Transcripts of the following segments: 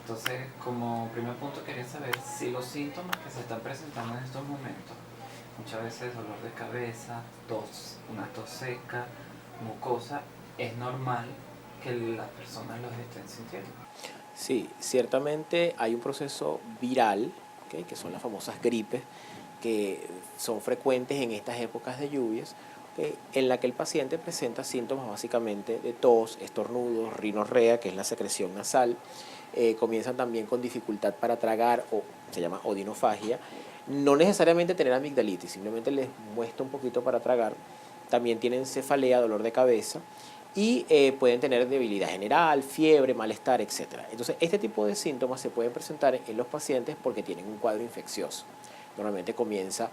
Entonces, como primer punto quería saber si los síntomas que se están presentando en estos momentos, muchas veces dolor de cabeza, tos, una tos seca, mucosa, es normal que las personas los estén sintiendo. Sí, ciertamente hay un proceso viral, ¿okay?, que son las famosas gripes, que son frecuentes en estas épocas de lluvias, ¿okay?, en la que el paciente presenta síntomas básicamente de tos, estornudos, rinorrea, que es la secreción nasal, comienzan también con dificultad para tragar, o se llama odinofagia, no necesariamente tener amigdalitis, simplemente les muestra un poquito para tragar, también tienen cefalea, dolor de cabeza, y pueden tener debilidad general, fiebre, malestar, etc. Entonces, este tipo de síntomas se pueden presentar en los pacientes porque tienen un cuadro infeccioso. Normalmente comienza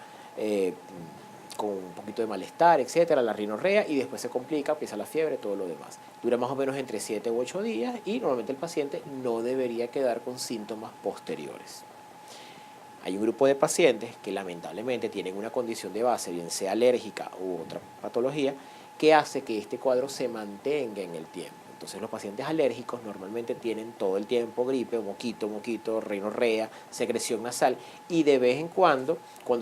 con un poquito de malestar, etcétera, la rinorrea, y después se complica, empieza la fiebre, todo lo demás. Dura más o menos entre 7 u 8 días y normalmente el paciente no debería quedar con síntomas posteriores. Hay un grupo de pacientes que lamentablemente tienen una condición de base, bien sea alérgica u otra patología, que hace que este cuadro se mantenga en el tiempo. Entonces los pacientes alérgicos normalmente tienen todo el tiempo gripe, moquito, rinorrea, secreción nasal, y de vez en cuando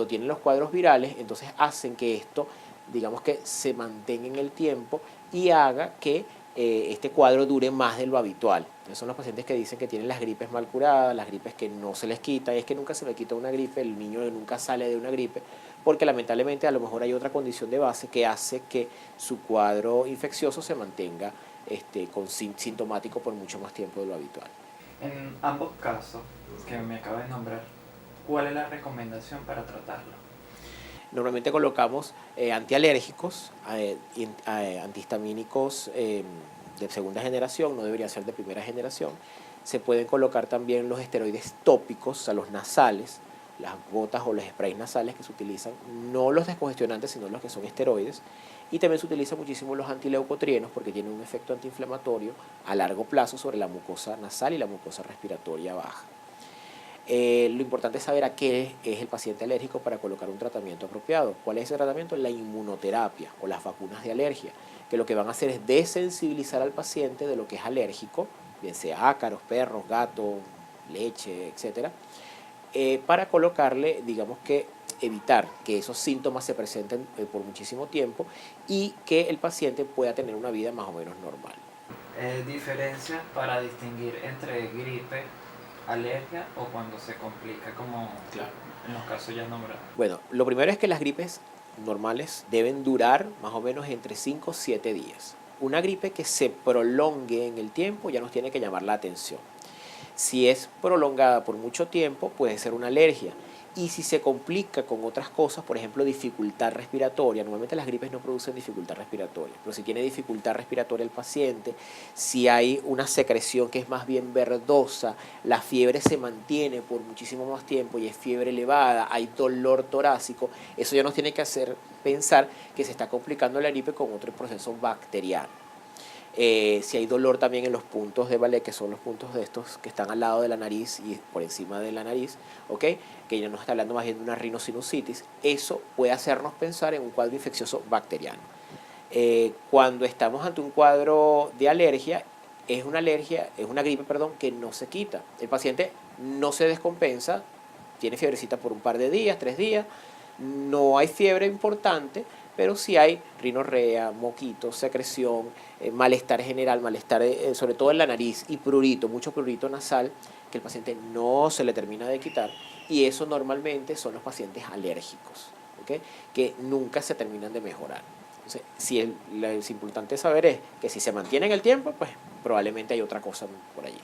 tienen los cuadros virales, entonces hacen que esto, digamos que se mantenga en el tiempo y haga que este cuadro dure más de lo habitual. Entonces son los pacientes que dicen que tienen las gripes mal curadas, las gripes que no se les quita, y es que nunca se le quita una gripe, el niño nunca sale de una gripe, porque lamentablemente a lo mejor hay otra condición de base que hace que su cuadro infeccioso se mantenga sintomático por mucho más tiempo de lo habitual. En ambos casos que me acabo de nombrar, ¿cuál es la recomendación para tratarlo? Normalmente colocamos antialérgicos, antihistamínicos de segunda generación, no debería ser de primera generación. Se pueden colocar también los esteroides tópicos, o sea, los nasales, las gotas o los sprays nasales que se utilizan, no los descongestionantes, sino los que son esteroides. Y también se utilizan muchísimo los antileucotrienos porque tienen un efecto antiinflamatorio a largo plazo sobre la mucosa nasal y la mucosa respiratoria baja. Lo importante es saber a qué es el paciente alérgico para colocar un tratamiento apropiado. ¿Cuál es ese tratamiento? La inmunoterapia o las vacunas de alergia, que lo que van a hacer es desensibilizar al paciente de lo que es alérgico, bien sea ácaros, perros, gatos, leche, etc., para colocarle, digamos que evitar que esos síntomas se presenten por muchísimo tiempo y que el paciente pueda tener una vida más o menos normal. Diferencias para distinguir entre gripe, alergia o cuando se complica como Claro. en los casos ya nombrados. Bueno, lo primero es que las gripes normales deben durar más o menos entre 5 o 7 días. Una gripe que se prolongue en el tiempo ya nos tiene que llamar la atención. Si es prolongada por mucho tiempo, puede ser una alergia. Y si se complica con otras cosas, por ejemplo, dificultad respiratoria, normalmente las gripes no producen dificultad respiratoria, pero si tiene dificultad respiratoria el paciente, si hay una secreción que es más bien verdosa, la fiebre se mantiene por muchísimo más tiempo y es fiebre elevada, hay dolor torácico, eso ya nos tiene que hacer pensar que se está complicando la gripe con otro proceso bacteriano. Si hay dolor también en los puntos de Vallet, que son los puntos de estos que están al lado de la nariz y por encima de la nariz, ¿okay?, que ya nos está hablando más bien de una rinosinusitis, eso puede hacernos pensar en un cuadro infeccioso bacteriano. Cuando estamos ante un cuadro de alergia, es una gripe, que no se quita. El paciente no se descompensa, tiene fiebrecita por un par de días, 3 días, no hay fiebre importante, pero sí hay rinorrea, moquitos, secreción, malestar general, malestar sobre todo en la nariz y prurito, mucho prurito nasal que el paciente no se le termina de quitar, y eso normalmente son los pacientes alérgicos, ¿okay?, que nunca se terminan de mejorar. Entonces, lo importante saber es que si se mantiene en el tiempo, pues probablemente hay otra cosa por allí.